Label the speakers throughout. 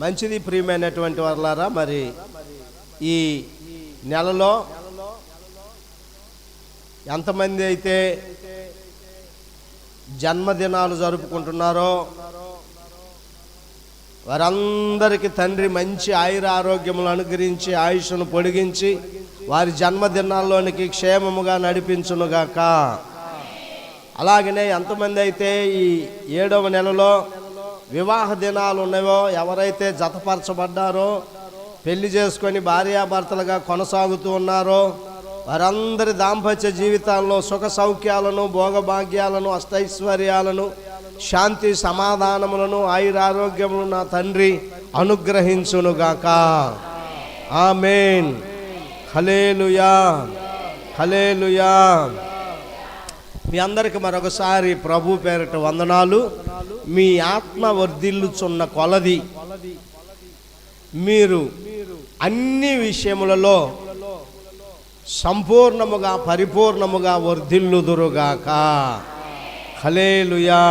Speaker 1: మంచిది ప్రియమైనటువంటి వారలారా, మరి ఈ నెలలో ఎంతమంది అయితే జన్మదినాలు జరుపుకుంటున్నారో వారందరికీ తండ్రి మంచి ఆయుర ఆరోగ్యములు అనుగ్రహించి ఆయుష్ను పొడిగించి వారి జన్మదినాల్లోనికి క్షేమముగా నడిపించునుగాక. అలాగనే ఎంతమంది అయితే ఈ 7వ నెలలో వివాహ దినాలు ఉన్నాయో, ఎవరైతే జతపరచబడ్డారో, పెళ్లి చేసుకొని భార్యాభర్తలుగా కొనసాగుతూ ఉన్నారో వారందరి దాంపత్య జీవితాల్లో సుఖ సౌఖ్యాలను, భోగభాగ్యాలను, అష్టైశ్వర్యాలను, శాంతి సమాధానములను, ఆయురారోగ్యములను నా తండ్రి అనుగ్రహించునుగాక. ఆమేన్. హల్లెలూయా, హల్లెలూయా. మీ అందరికి మరొకసారి ప్రభు పేరిట వందనాలు. మీ ఆత్మ వర్ధిల్లుచున్న కొలది మీరు అన్ని విషయములలో సంపూర్ణముగా పరిపూర్ణముగా వర్ధిల్లుదురుగాక. హల్లెలూయా.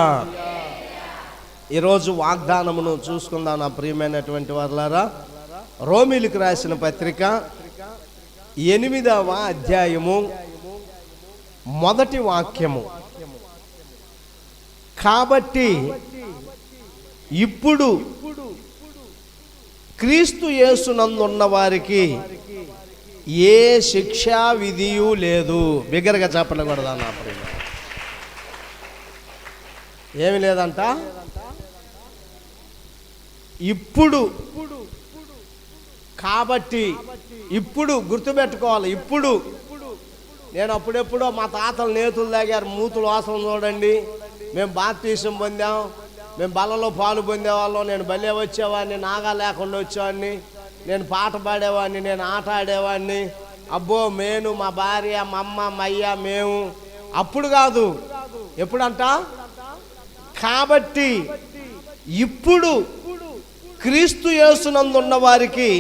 Speaker 1: ఈరోజు వాగ్దానమును చూసుకుందాం నా ప్రియమైనటువంటి వారలారా. రోమీయులకు రాసిన పత్రిక 8వ అధ్యాయము 1వ వాక్యము. కాబట్టి ఇప్పుడు క్రీస్తు యేసునందున్న వారికి ఏ శిక్షా విధియు లేదు. బిగ్గరగా చెప్పకూడదా నా ప్రియ? ఏమి లేదంట. ఇప్పుడు, కాబట్టి ఇప్పుడు గుర్తుపెట్టుకోవాలి. ఇప్పుడు నేను అప్పుడెప్పుడో మా తాతలు నేతులు తాగారు, మూతులు వాసన చూడండి, మేము బాప్తీసం పొందాం, మేము బలలో పాలు పొందేవాళ్ళం, నేను బలే వచ్చేవాడిని, నాగా లేకుండా వచ్చేవాడిని, నేను పాట పాడేవాడిని, నేను ఆట ఆడేవాడిని, అబ్బో నేను మా భార్య మా అమ్మ మా అయ్య మేము. అప్పుడు కాదు, ఎప్పుడంట? కాబట్టి ఇప్పుడు క్రీస్తు యేసునందున్న వారికి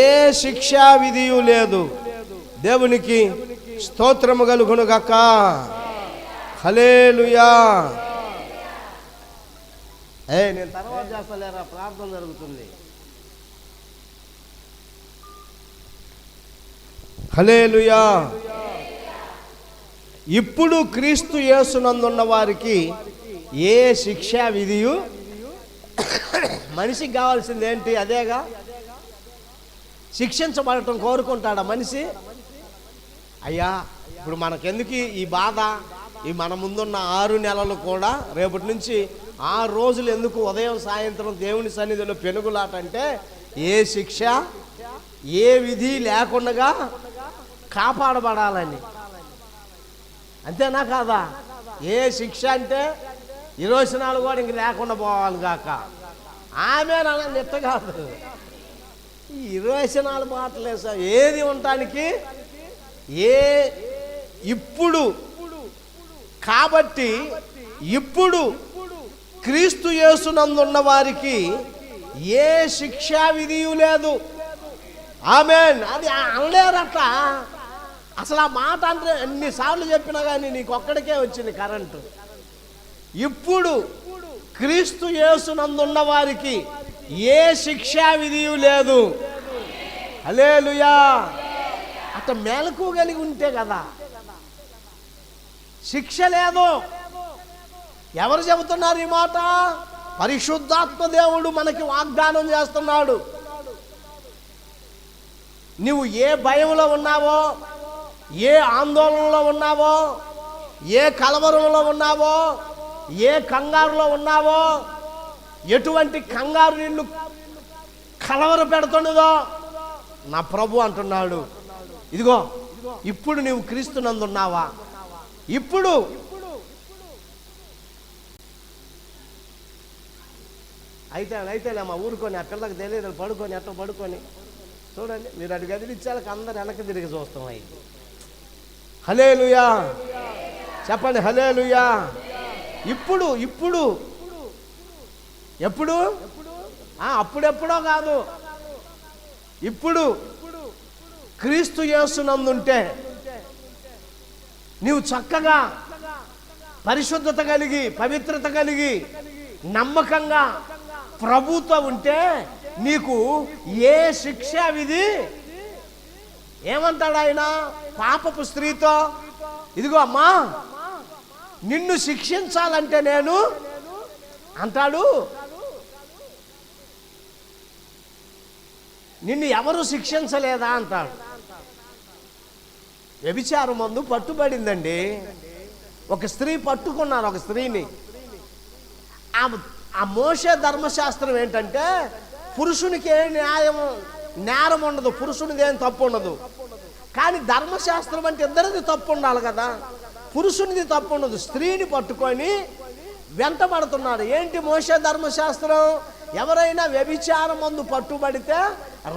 Speaker 1: ఏ శిక్షా విధియు లేదు. దేవునికి స్తోత్రము కలుగునుగాక. హల్లెలూయా. నేను తర్వాత చేస్తలేరా, ప్రార్థన జరుగుతుంది. హల్లెలూయా. ఇప్పుడు క్రీస్తు యేసునందున్న వారికి ఏ శిక్షా విధియు. మనిషికి కావాల్సింది ఏంటి? అదేగా, శిక్షించబడటం కోరుకుంటాడా మనిషి? అయ్యా ఇప్పుడు మనకెందుకు ఈ బాధ? ఈ మన ముందున్న 6 నెలలు కూడా, రేపటి నుంచి 6 రోజులు ఎందుకు ఉదయం సాయంత్రం దేవుని సన్నిధిలో పెనుగులాట అంటే ఏ శిక్ష ఏ విధి లేకుండా కాపాడబడాలని. అంతేనా కాదా? ఏ శిక్ష అంటే 24 కూడా ఇంక లేకుండా పోవాలి కాక. ఆమె నెట్ట కాదు, ఈ 24 మాటలేసా ఏది ఉండటానికి. ఇప్పుడు కాబట్టి ఇప్పుడు క్రీస్తు యేసునందున్న వారికి ఏ శిక్షా విధియు లేదు. ఆమేన్. అది అనలేరట. అసలు ఆ మాట అంటే ఎన్నిసార్లు చెప్పినా కానీ నీకు ఒక్కడికే వచ్చింది కరెంటు. ఇప్పుడు క్రీస్తు యేసునందున్న వారికి ఏ శిక్షా విధియు లేదు. హల్లెలూయా. అట్లా మెలకు కలిగి ఉంటే కదా. శిక్ష లేదు. ఎవరు చెబుతున్నారు ఈ మాట? పరిశుద్ధాత్మ దేవుడు మనకి వాగ్దానం చేస్తున్నాడు. నువ్వు ఏ భయంలో ఉన్నావో, ఏ ఆందోళనలో ఉన్నావో, ఏ కలవరంలో ఉన్నావో, ఏ కంగారులో ఉన్నావో, ఎటువంటి కంగారు నిన్ను కలవర పెడుతున్నదో నా ప్రభు అంటున్నాడు, ఇదిగో ఇప్పుడు నువ్వు క్రీస్తునందున్నావా? ఇప్పుడు అయితేలేమ్మా ఊరుకొని, ఆ పిల్లకి తెలియదు పడుకొని, అట్లా పడుకొని చూడండి. మీరు అటు గదిలిచ్చాక అందరు వెనక్కి తిరిగి చూస్తాం. అయింది. హల్లెలూయా చెప్పండి. హల్లెలూయా. ఇప్పుడు ఇప్పుడు ఎప్పుడు? అప్పుడెప్పుడో కాదు. ఇప్పుడు క్రీస్తు యేసునందుంటే నీవు చక్కగా పరిశుద్ధత కలిగి, పవిత్రత కలిగి, నమ్మకంగా ప్రభుతో ఉంటే నీకు ఏ శిక్ష విధి? ఏమంటాడు ఆయన పాపపు స్త్రీతో? ఇదిగో అమ్మా, నిన్ను శిక్షించాలంటే నేను అంటాడు, నిన్ను ఎవరు శిక్షించలేదా అంటాడు. వ్యభిచారం మందు పట్టుబడిందండి. ఒక స్త్రీ పట్టుకున్నారు, ఒక స్త్రీని. ఆ మోషే ధర్మశాస్త్రం ఏంటంటే పురుషునికి ఏ నేరం ఉండదు, పురుషునిది ఏం తప్పు ఉండదు. కానీ ధర్మశాస్త్రం అంటే ఇద్దరిది తప్పు ఉండాలి కదా, పురుషునిది తప్పు ఉండదు. స్త్రీని పట్టుకొని వెంటబడుతున్నారు. ఏంటి మోషే ధర్మశాస్త్రం? ఎవరైనా వ్యభిచారం మందు పట్టుబడితే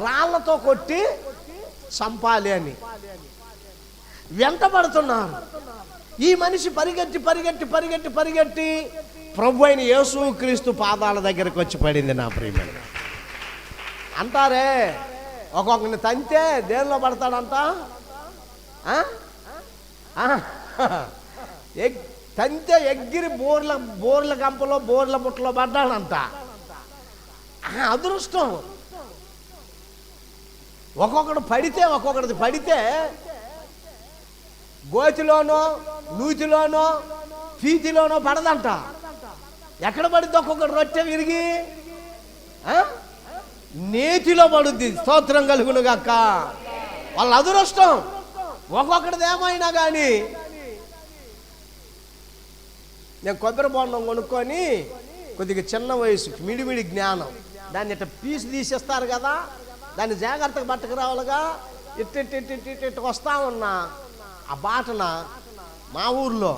Speaker 1: రాళ్లతో కొట్టి చంపాలి అని వెంటబడుతున్నారు. ఈ మనిషి పరిగెట్టి పరిగెట్టి పరిగెట్టి పరిగెట్టి ప్రభు అయిన యేసుక్రీస్తు పాదాల దగ్గరకు వచ్చి పడింది. నా ప్రియమైన అంటారే, ఒక్కొక్కరిని తంతే దేనిలో పడతాడంట? తంతే ఎగ్గిరి బోర్ల గంపలో బోర్ల బుట్టలో పడ్డాడంట. అదృష్టం. ఒక్కొక్కడు పడితే గోతిలోనో నూతిలోనో పీతిలోనో పడదంట. ఎక్కడ పడిద్ది? ఒక్కొక్కడు రొట్టె విరిగి నేతిలో పడుద్ది. స్తోత్రం కలుగును గాక. వాళ్ళ అదృష్టం. ఒక్కొక్కడిది ఏమైనా కానీ నేను కొబ్బరి బొండం కొనుక్కొని కొద్దిగా చిన్న వయసు మిడిమిడి జ్ఞానం, దాన్ని ఇట్లా పీసు తీసేస్తారు కదా, దాన్ని జాగ్రత్తగా పట్టుకు రావాలిగా. ఇట్టు వస్తా ఉన్నా ఆ బాటన మా ఊర్లో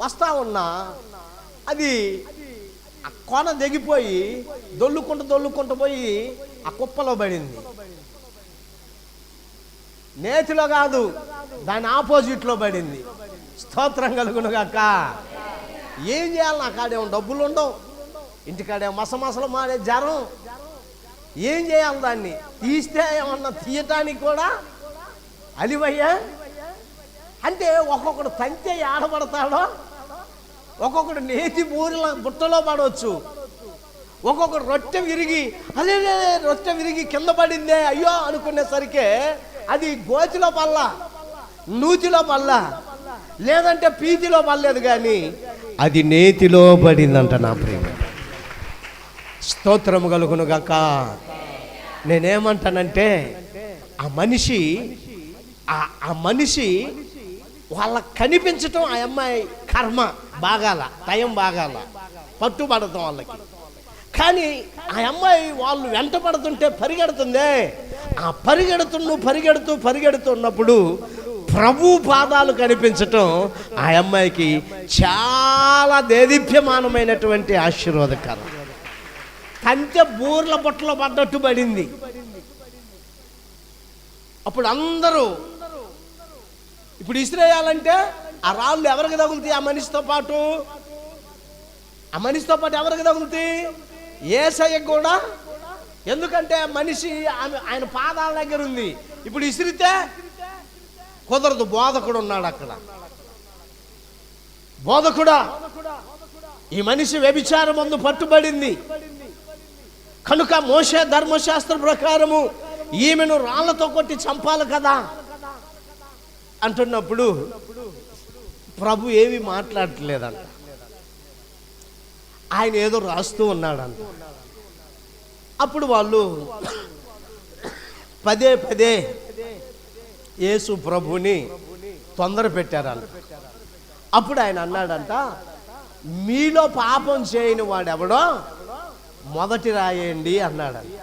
Speaker 1: వస్తా ఉన్నా, అది ఆ కొన దిగిపోయి దొల్లుకుంటూ పోయి ఆ కుప్పలో పడింది. నేతిలో కాదు, దాని ఆపోజిట్లో పడింది. స్తోత్రం కలుగును గాక. ఏం చేయాలి? నా కాడేమో డబ్బులు ఉండవు, ఇంటికాడేమో మసమసలు మాడే జ్వరం. ఏం చేయాలి? దాన్ని తీస్తే ఏమన్నా తీయటానికి కూడా అలివయ్యా. అంటే ఒక్కొక్కడు తంతే ఆడబడతాడో, ఒక్కొక్కడు నేతి బుట్టలో పడవచ్చు, ఒక్కొక్కడు రొట్టె విరిగి అదే రొట్టె విరిగి కింద పడిందే అయ్యో అనుకునేసరికి అది గోతిలో పల్లా, నూతిలో పల్లా, లేదంటే పీతిలో పడలేదు, కానీ అది నేతిలో పడిందంట. నా ప్రేమ స్తోత్రము కలుగును గాక. నేనేమంటానంటే ఆ మనిషి వాళ్ళకి కనిపించటం ఆ అమ్మాయి కర్మ బాగాల, టైం బాగాల, పట్టుబడతాం వాళ్ళకి. కానీ ఆ అమ్మాయి వాళ్ళు వెంట పడుతుంటే పరిగెడుతుందే, ఆ పరిగెడుతున్నప్పుడు ప్రభు పాదాలు కనిపించటం ఆ అమ్మాయికి చాలా దేదీప్యమానమైనటువంటి ఆశీర్వాదకరం. కంచె బూర్ల బొట్టలో పడ్డట్టు పడింది. అప్పుడు అందరూ ఇప్పుడు ఇసిరేయాలంటే ఆ రాళ్ళు ఎవరికి తగులుతాయి? ఆ మనిషితో పాటు ఎవరికి తగులుతాయి? యేసయ్యకు కూడా. ఎందుకంటే మనిషి ఆయన పాదాల దగ్గర ఉంది. ఇప్పుడు ఇసిరితే కుదరదు. బోధకుడు ఉన్నాడు అక్కడ. బోధకుడా, ఈ మనిషి వ్యభిచారం మందు పట్టుబడింది కనుక మోషే ధర్మశాస్త్రం ప్రకారము ఈమెను రాళ్లతో కొట్టి చంపాలి కదా అంటున్నప్పుడు ప్రభు ఏమీ మాట్లాడట్లేదంట. ఆయన ఏదో రాస్తూ ఉన్నాడంట. అప్పుడు వాళ్ళు పదే యేసు ప్రభుని తొందర పెట్టారంట. అప్పుడు ఆయన అన్నాడంట, మీలో పాపం చేయని వాడెవడో మొదటి రాయండి అన్నాడంట.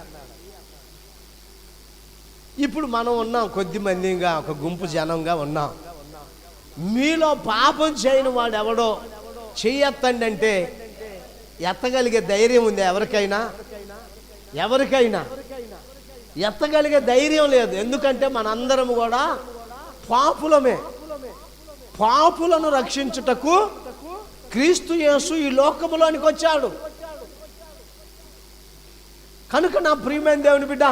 Speaker 1: ఇప్పుడు మనం ఉన్నాం, కొద్ది మందిగా ఒక గుంపు జనంగా ఉన్నాం. మీలో పాపం చేయని వాడు ఎవడో చెయ్యెత్తండి అంటే ఎత్తగలిగే ధైర్యం ఉంది ఎవరికైనా? ఎత్తగలిగే ధైర్యం లేదు. ఎందుకంటే మనందరం కూడా పాపులమే. పాపులను రక్షించుటకు క్రీస్తు యేసు ఈ లోకములోనికి వచ్చాడు. కనుక నా ప్రియమైన దేవుని బిడ్డ,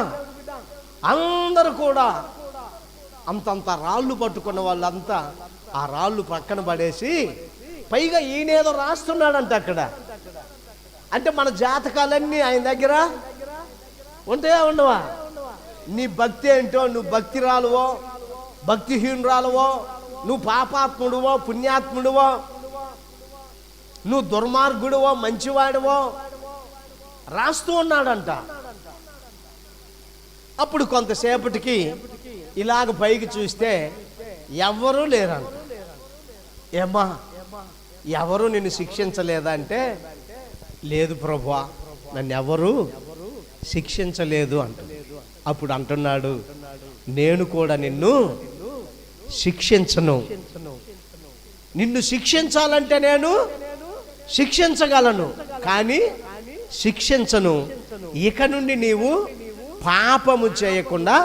Speaker 1: అందరూ కూడా అంతంత రాళ్ళు పట్టుకున్న వాళ్ళంతా ఆ రాళ్ళు పక్కన పడేసి, పైగా ఈయనేదో రాస్తున్నాడంట అక్కడ. అంటే మన జాతకాలన్నీ ఆయన దగ్గర ఉంటాయా ఉండవా? నీ భక్తి ఏంటో, నువ్వు భక్తిరాలువో భక్తిహీనురాలువో, నువ్వు పాపాత్ముడువో పుణ్యాత్ముడువో, నువ్వు దుర్మార్గుడువో మంచివాడువో రాస్తూ ఉన్నాడంట. అప్పుడు కొంతసేపటికి ఇలాగ పైకి చూస్తే ఎవరూ లేరంట. ఏమ్మా ఎవరు నిన్ను శిక్షించలేదా అంటే, లేదు ప్రభువా నన్ను ఎవరు శిక్షించలేదు అంట. అప్పుడు అంటున్నాడు, నేను కూడా నిన్ను శిక్షించను. నిన్ను శిక్షించాలంటే నేను శిక్షించగలను, కానీ శిక్షించను. ఇక నుండి నీవు పాపము చేయకుండా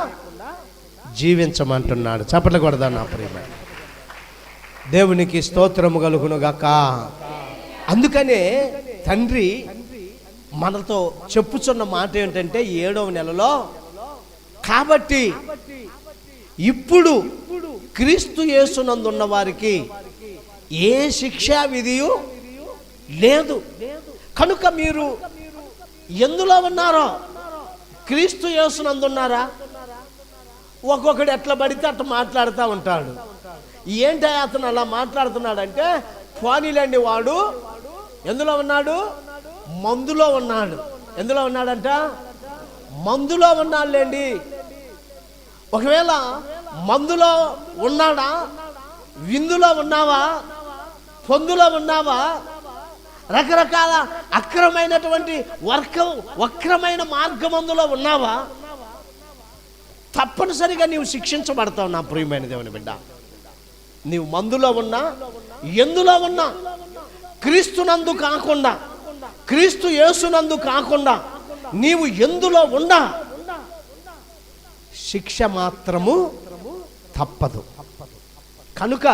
Speaker 1: జీవించమంటున్నాడు. చప్పట్లు కొడదాం నా ప్రియమైన దేవునికి స్తోత్రము కలుగును గాక. అందుకనే తండ్రి మనతో చెప్పుచున్న మాట ఏంటంటే 7వ నెలలో, కాబట్టి ఇప్పుడు క్రీస్తు యేసునందున్న వారికి ఏ శిక్షా విధియు లేదు. కనుక మీరు ఎందులో ఉన్నారో క్రీస్తు యేసునందున్నారా? ఒక్కొక్కడు ఎట్లా పడితే అట్లా మాట్లాడుతూ ఉంటాడు. ఏంటి అతను అలా మాట్లాడుతున్నాడంటే, పోనీలండి వాడు ఎందులో ఉన్నాడు? మందులో ఉన్నాడు. ఎందులో ఉన్నాడంట? మందులో ఉన్నాడులేండి. ఒకవేళ మందులో ఉన్నాడా? విందులో ఉన్నావా? పొందులో ఉన్నావా? రకరకాల అక్రమైనటువంటి వక్రమైన మార్గమందులో ఉన్నావా? తప్పనిసరిగా నీవు శిక్షించబడతావు నా ప్రియమైన దేవుని బిడ్డ. నీవు మందులో ఉన్నా ఎందులో ఉన్నా, క్రీస్తునందు కాకుండా, క్రీస్తు యేసునందు కాకుండా నీవు ఎందులో ఉన్నా శిక్ష మాత్రము తప్పదు. కనుక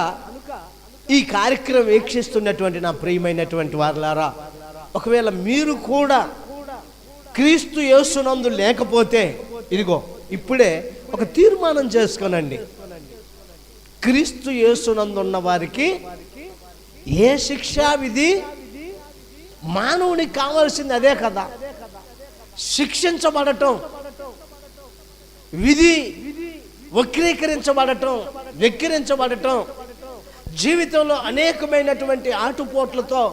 Speaker 1: ఈ కార్యక్రమం వీక్షిస్తున్నటువంటి నా ప్రియమైనటువంటి వారులారా, ఒకవేళ మీరు కూడా క్రీస్తు యేసునందు లేకపోతే ఇదిగో ఇప్పుడే ఒక తీర్మానం చేసుకోనండి. క్రీస్తు యేసునందు ఉన్న వారికి ఏ శిక్షా విధి, మానవునికి కావాల్సింది అదే కదా, శిక్షించబడటం, విధి వక్రీకరించబడటం, వెక్కిరించబడటం, జీవితంలో అనేకమైనటువంటి ఆటుపోట్లతో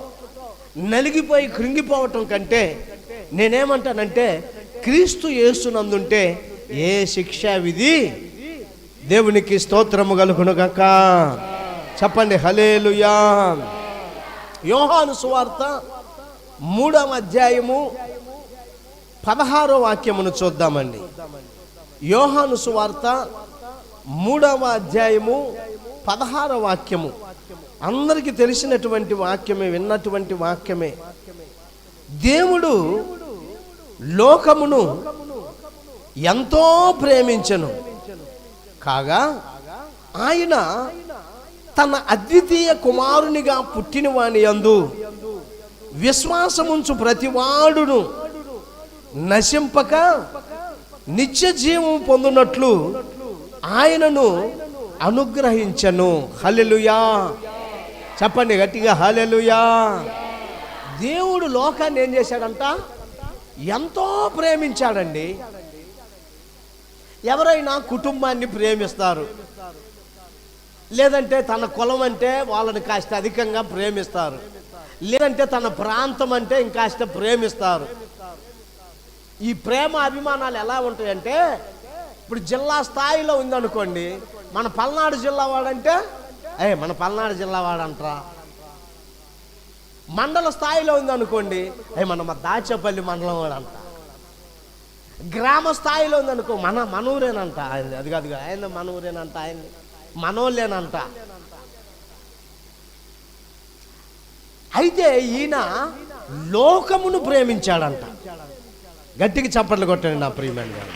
Speaker 1: నలిగిపోయి కృంగిపోవటం కంటే నేనేమంటానంటే, క్రీస్తు యేసునందుంటే ఏ శిక్షా విధి, దేవునికి స్తోత్రము కలుగును గాక. చెప్పండి హల్లెలూయా. యోహాను సువార్త 3వ అధ్యాయము 16వ వాక్యమును చూద్దామండి. యోహాను సువార్త 3వ అధ్యాయము 16వ వాక్యము అందరికీ తెలిసినటువంటి వాక్యమే, విన్నటువంటి వాక్యమే. దేవుడు లోకమును ఎంతో ప్రేమించెను కాగా ఆయన తన అద్వితీయ కుమారునిగా పుట్టిన వాని యందు విశ్వాసముంచు ప్రతివాడును నశింపక నిత్య జీవం పొందునట్లు ఆయనను అనుగ్రహించెను. హల్లెలూయా. చెప్పండి గట్టిగా హల్లెలూయా. దేవుడు లోకాన్ని ఏం చేశాడంట? ఎంతో ప్రేమించాడండి. ఎవరైనా కుటుంబాన్ని ప్రేమిస్తారు, లేదంటే తన కులం అంటే వాళ్ళని కాస్త అధికంగా ప్రేమిస్తారు, లేదంటే తన ప్రాంతం అంటే ఇంకాస్త ప్రేమిస్తారు. ఈ ప్రేమ అభిమానాలు ఎలా ఉంటాయంటే, ఇప్పుడు జిల్లా స్థాయిలో ఉందనుకోండి, మన పల్నాడు జిల్లా వాడంటే మన పల్నాడు జిల్లా వాడంటారా. మండల స్థాయిలో ఉందనుకోండి, మన దాచేపల్లి మండలం వాడంట. గ్రామ స్థాయిలో ఉందనుకో, మనూరేనంట, అది కాదు ఆయన మనూరేనంట, ఆయన మనోళ్ళేనంట. అయితే ఈయన లోకమును ప్రేమించాడంట. గట్టికి చప్పట్లు కొట్టండి నా ప్రియమైన గారు.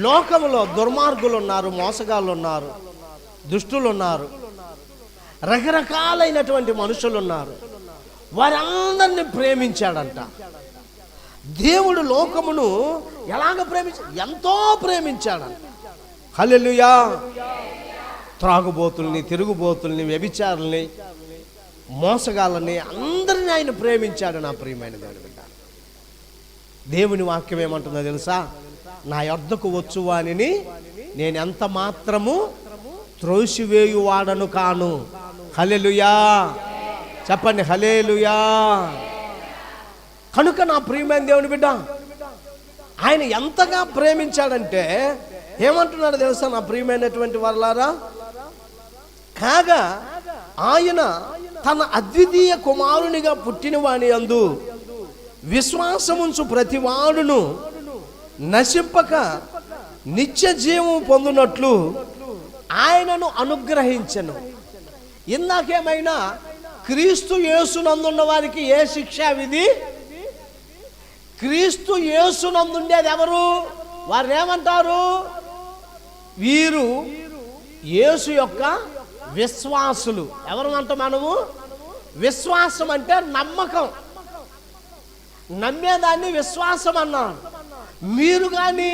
Speaker 1: లోకములో దుర్మార్గులు ఉన్నారు, మోసగాళ్ళు ఉన్నారు, దుష్టులు ఉన్నారు, రకరకాలైనటువంటి మనుషులు ఉన్నారు. వారందరినీ ప్రేమించాడంట. దేవుడు లోకమును ఎలాగ ఎంతో ప్రేమించాడంట. హల్లెలూయా. త్రాగుబోతుల్ని, తిరుగుబోతుల్ని, వ్యభిచారుల్ని, మోసగాళ్ళని అందరినీ ఆయన ప్రేమించాడు నా ప్రియమైన దేవుని బిడ్డ. దేవుని వాక్యం ఏమంటుందో తెలుసా? నా యొద్దకు వచ్చు వానిని నేను ఎంత మాత్రము త్రోసివేయువాడను కాను. హల్లెలూయా చెప్పండి, హల్లెలూయా. కనుక నా ప్రియమైన దేవుని బిడ్డ, ఆయన ఎంతగా ప్రేమించాడంటే ఏమంటున్నాడు తెలుసా నా ప్రియమైనటువంటి వారలారా? కాగా ఆయన తన అద్వితీయ కుమారునిగా పుట్టిన వాని యందు విశ్వాసముంచు ప్రతివాడును నశింపక నిత్య జీవం పొందునట్లు ఆయనను అనుగ్రహించెను. ఇందాకేమైనా క్రీస్తు యేసునందున్న వారికి ఏ శిక్షా విధి? క్రీస్తు యేసునందుండేది ఎవరు? వారిని ఏమంటారు? వీరు యేసు యొక్క విశ్వాసులు. ఎవరు అంట మనము? విశ్వాసం అంటే నమ్మకం, నమ్మేదాన్ని విశ్వాసం అన్నాను. మీరు కానీ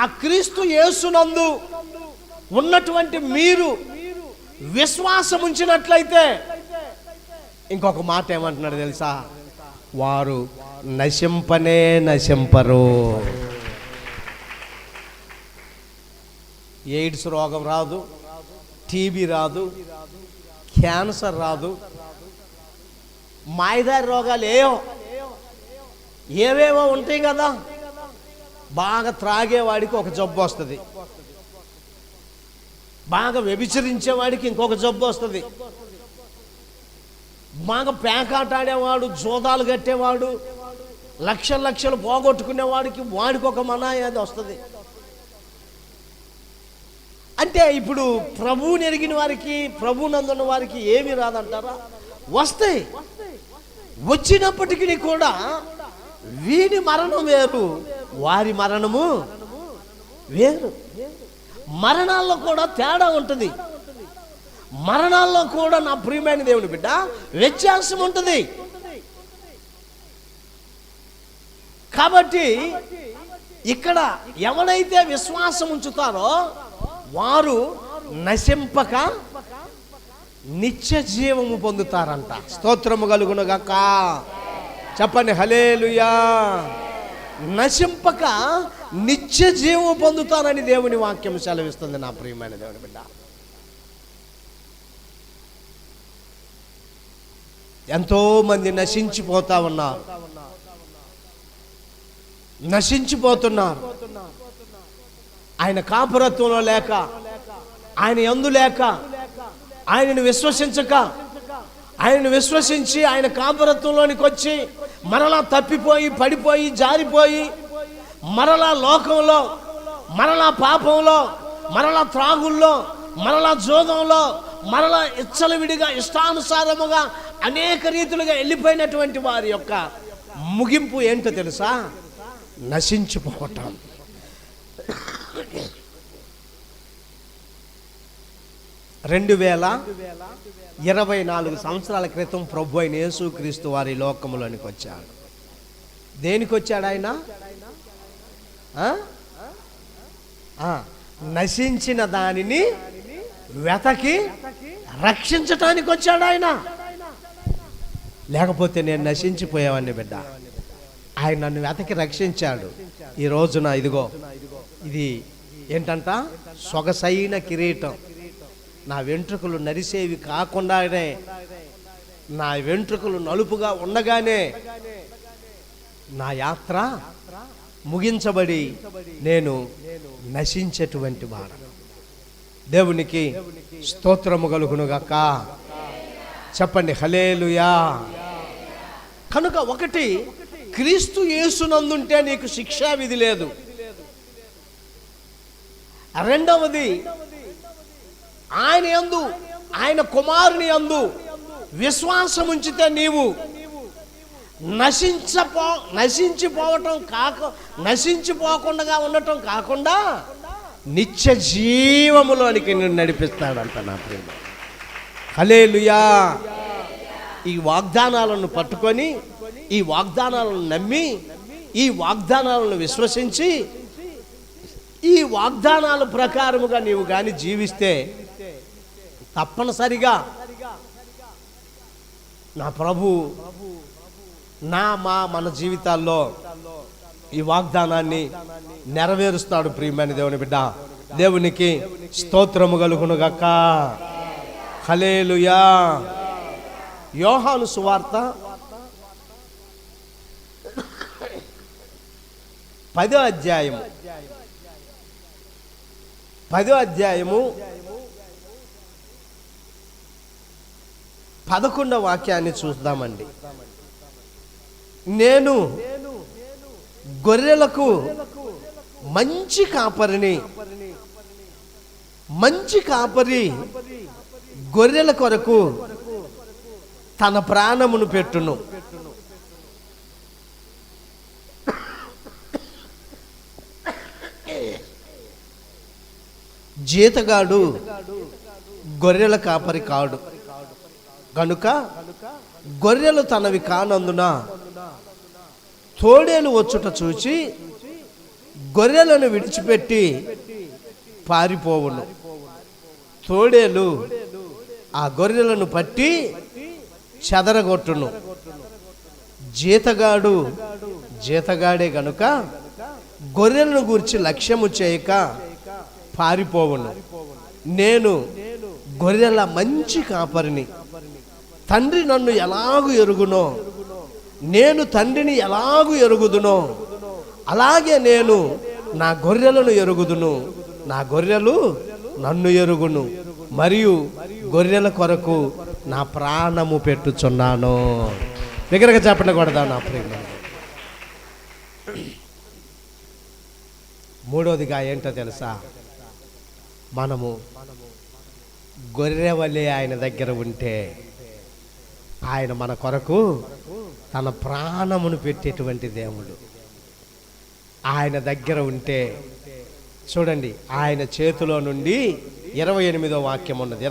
Speaker 1: ఆ క్రీస్తు యేసునందు ఉన్నటువంటి మీరు విశ్వాసం ఉంచినట్లయితే ఇంకొక మాట ఏమంటున్నాడు తెలుసా? వారు నశింపనే నశింపరు. ఎయిడ్స్ రోగం రాదు, టీబీ రాదు, క్యాన్సర్ రాదు, మాయదారి రోగాలు ఏవేవో ఉంటాయి కదా. బాగా త్రాగేవాడికి ఒక జబ్బు వస్తుంది, బాగా వ్యభిచరించేవాడికి ఇంకొక జబ్బు వస్తుంది, బాగా పేకాట ఆడేవాడు, జోదాలు కట్టేవాడు, లక్షలు లక్షలు పోగొట్టుకునేవాడికి వాడికి ఒక మనాయాది వస్తుంది. అంటే ఇప్పుడు ప్రభువుని ఎరిగిన వారికి, ప్రభువునందున్న వారికి ఏమీ రాదంటారా? వస్తాయి. వచ్చినప్పటికీ కూడా వీని మరణం వేరు, వారి మరణము వేరు. మరణాల్లో కూడా తేడా ఉంటుంది. మరణాల్లో కూడా నా ప్రియమైన దేవుని బిడ్డ వ్యత్యాసం ఉంటుంది. కాబట్టి ఇక్కడ ఎవరైతే విశ్వాసం ఉంచుతారో వారు నశింపక నిత్య జీవము పొందుతారంట. స్తోత్రము కలుగునుగాక. చెప్పండి హల్లెలూయా. నశింపక నిత్య జీవము పొందుతారని దేవుని వాక్యం సెలవిస్తుంది నా ప్రియమైన దేవుని బిడ్డ. ఎంతో మంది నశించిపోతా ఉన్నారు, నశించిపోతున్నారు. ఆయన కాపురత్వంలో లేక, ఆయన యందు లేక, ఆయనను విశ్వసించక, ఆయనను విశ్వసించి ఆయన కాపురత్వంలోనికి వచ్చి మరలా తప్పిపోయి, పడిపోయి, జారిపోయి, మరలా లోకంలో, మరలా పాపంలో, మరలా త్రాగుల్లో, మరలా జోదంలో, మరలా ఇచ్చలవిడిగా ఇష్టానుసారముగా అనేక రీతులుగా వెళ్ళిపోయినటువంటి వారి యొక్క ముగింపు ఏంటో తెలుసా? నశించిపోవటం. 2024 సంవత్సరాల క్రితం ప్రభు అయిన యేసుక్రీస్తు వారి లోకములోనికి వచ్చాడు. దేనికి వచ్చాడు ఆయన? నశించిన దానిని వెతకి రక్షించటానికి వచ్చాడు ఆయన. లేకపోతే నేను నశించిపోయేవాడిని బిడ్డ. ఆయన నన్ను వెతకి రక్షించాడు. ఈ రోజున ఇదిగో ఇది ఏంటంట? సొగసైన కిరీటం. నా వెంట్రుకలు నరిసేవి కాకుండానే, నా వెంట్రుకలు నలుపుగా ఉండగానే నా యాత్ర ముగించబడి నేను నశించేటువంటి వాడు. దేవునికి స్తోత్రము కలుగునుగాక. చెప్పండి హల్లెలూయా. కనుక ఒకటి, క్రీస్తు యేసునందుంటే నీకు శిక్షా విధి లేదు. రెండవది, ఆయన యందు, ఆయన కుమారుని యందు విశ్వాసం ఉంచితే నీవు నశించిపోకుండా ఉండటం కాకుండా నిత్య జీవములోనికి నిన్ను నడిపిస్తాడంట నా ప్రేమ. హల్లెలూయా. ఈ వాగ్దానాలను పట్టుకొని, ఈ వాగ్దానాలను నమ్మి, ఈ వాగ్దానాలను విశ్వసించి, ఈ వాగ్దానాల ప్రకారముగా నీవు కానీ జీవిస్తే తప్పనిసరిగా నా ప్రభు మన జీవితాల్లో ఈ వాగ్దానాన్ని నెరవేరుస్తాడు. ప్రియమైన దేవుని బిడ్డ, దేవునికి స్తోత్రము కలుగునుగాక. హల్లెలూయా. యోహాను సువార్త 10వ అధ్యాయము 11వ వాక్యాన్ని చూద్దామండి. నేను గొర్రెలకు మంచి కాపరిని, మంచి కాపరి గొర్రెల కొరకు తన ప్రాణమును పెట్టును. జీతగాడు గొర్రెల కాపరి కాడు గనుక గొర్రెలు తనవి కానందున తోడేలు వచ్చుట చూచి గొర్రెలను విడిచిపెట్టి పారిపోవును. తోడేలు ఆ గొర్రెలను పట్టి చెదరగొట్టును. జీతగాడే గనుక గొర్రెలను గూర్చి లక్ష్యము చేయక పారిపోవును. నేను గొర్రెల మంచి కాపరిని. తండ్రి నన్ను ఎలాగూ ఎరుగునో, నేను తండ్రిని ఎలాగూ ఎరుగుదునో, అలాగే నేను నా గొర్రెలను ఎరుగుదును. నా గొర్రెలు నన్ను ఎరుగును, మరియు గొర్రెల కొరకు నా ప్రాణము పెట్టుచున్నాను. దగ్గరగా చెప్పకూడదా నా ప్రేమ? మూడోదిగా ఏంటో తెలుసా? మనము గొర్రె వలె ఆయన దగ్గర ఉంటే ఆయన మన కొరకు తన ప్రాణమును పెట్టేటువంటి దేవుడు. ఆయన దగ్గర ఉంటే చూడండి, ఆయన చేతిలో నుండి 28వ వాక్యం ఉన్నది.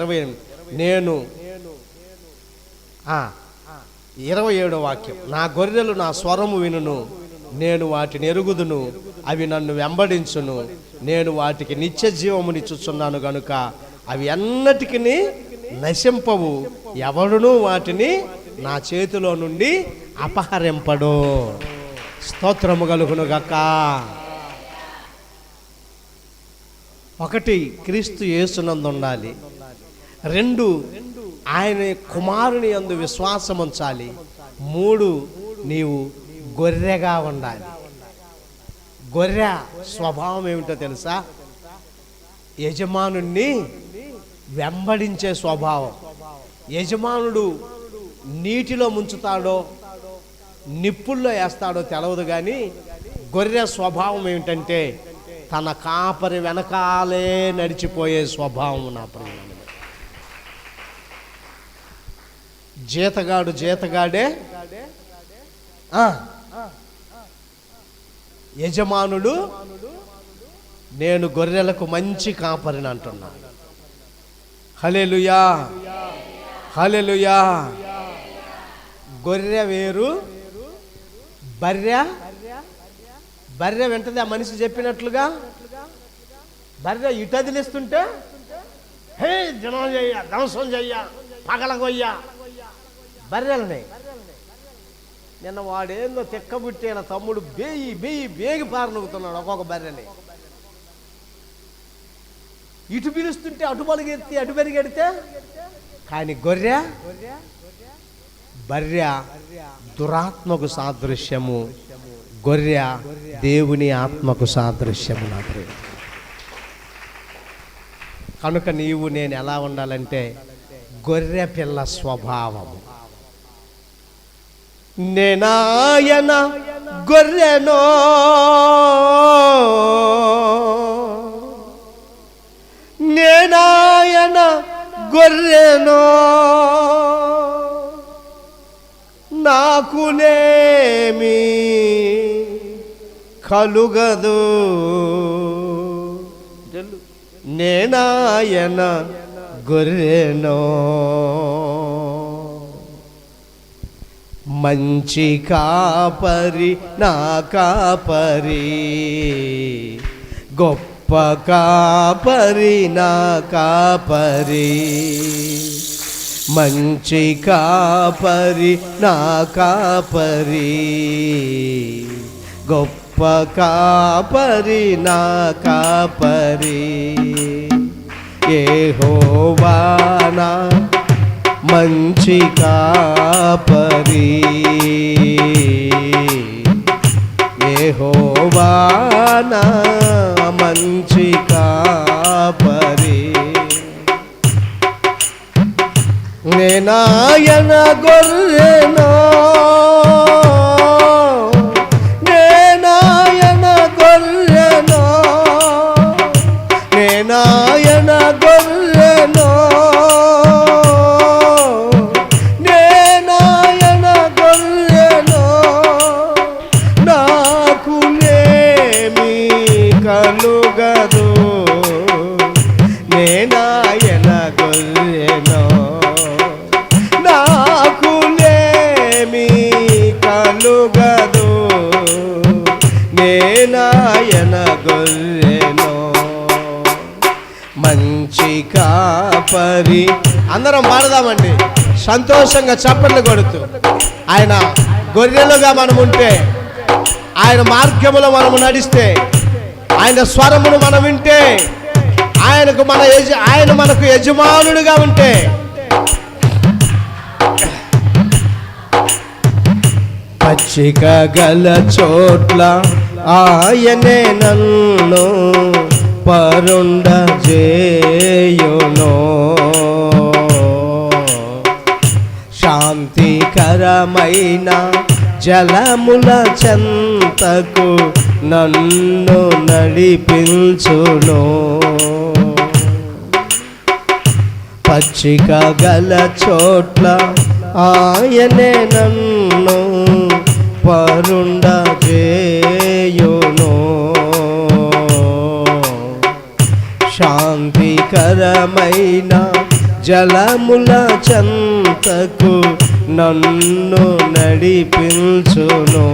Speaker 1: 27వ వాక్యం, నా గొర్రెలు నా స్వరము వినును, నేను వాటిని ఎరుగుదును, అవి నన్ను వెంబడించును, నేను వాటికి నిత్య జీవమునిచ్చుచున్నాను గనుక అవి ఎన్నటికి నశింపవు, ఎవడునూ వాటిని నా చేతిలో నుండి అపహరింపడు. స్తోత్రము కలుగునుగాక. 1 క్రీస్తు యేసునందు ఉండాలి. 2 ఆయన కుమారుని యందు విశ్వాసం ఉంచాలి. 3 నీవు గొర్రెగా ఉండాలి. గొర్రె స్వభావం ఏమిటో తెలుసా? యజమానుణ్ణి వెంబడించే స్వభావం. యజమానుడు నీటిలో ముంచుతాడో నిప్పుల్లో వేస్తాడో తెలవదు, కానీ గొర్రె స్వభావం ఏమిటంటే తన కాపరి వెనకాలే నడిచిపోయే స్వభావం. నా ప్రియులు, జీతగాడే, యజమానుడు నేను గొర్రెలకు మంచి కాపరిని అంటున్నాను. హల్లెలూయా, హల్లెలూయా. గొర్రె వేరు, బర్రె వెంటనే ఆ మనిషి చెప్పినట్లుగా బర్రె ఇటదిలిస్తుంటే హే జనం చెయ్య, ధ్వంసం చెయ్య, పగలగొయ్య బర్రెలని. నిన్న వాడేందో తెక్కబుట్టిన తమ్ముడు బేగి పారనుగుతున్నాడు ఒక్కొక్క బర్రెని. ఇటు పిలుస్తుంటే అటు పరిగెత్తి అటు పరిగెడితే. కానీ బర్రె దురాత్మకు సాదృశ్యము, గొర్రె దేవుని ఆత్మకు సాదృశ్యము. నా ప్రియ, కనుక నీవు నేను ఎలా ఉండాలంటే గొర్రె పిల్ల స్వభావము. నేనాయన గొర్రెనో, నేనాయన గొర్రెనో, నాకునేమి కలుగదు. నేనాయన గొర్రెనో, మంచి కాపరి నా కాపరి, గొప్ప కాపరి నా కాపరి, మంచి కాపరి నా కాపరి, గొప్ప కాపరి నా కాపరి, యెహోవా నా మంచి కాపరి, యెహోవా నా మంచి కాపరి. నేనాయన గొర్రెనో, నేనాయన గొర్రెనో, నేనాయన గొర్రెనో, నేనాయన గొర్రెనో, నాకునేమి కలుగదు, నేనాయన గొర్రెనో, నాకునేమి కలుగదు, నేనాయన గొర్రెనో. మంచి కాపరి. అందరం పాడదామండి సంతోషంగా చప్పట్లు కొడుతూ. ఆయన గొర్రెలుగా మనం ఉంటే, ఆయన మార్గములో మనము నడిస్తే, ఆయన స్వరమును మనం వింటే, ఆయన మనకు యజమానుడిగా ఉంటే, పచ్చిక గల చోట్ల ఆయనే నన్ను పరుండ చేయును, శాంతికరమైన జలముల చెంతకు నన్ను నడిపించును, పచ్చిక గల చోట్ల ఆయనే నన్ను పరుండ చేయును, శాంతికరమైన జలముల చెంతకు నన్ను నడిపించును,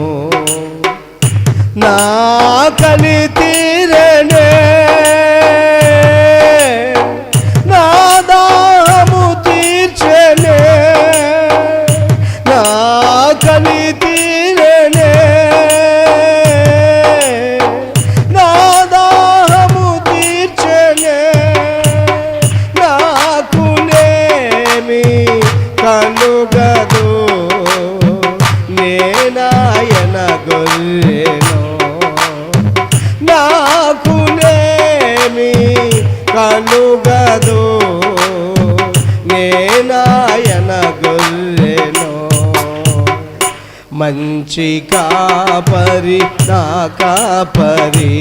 Speaker 1: నా కలి తీరనే, నా దాహము తీర్చనే, నా కలి తీరనే, నా దాహము తీర్చనే, నాకునేమి కలుగదు, నేనాయన గొర్రెనో, నాకునేమి కలుగదు, నేనాయన గొర్రెనో. మంచి కాపరి నా కాపరి,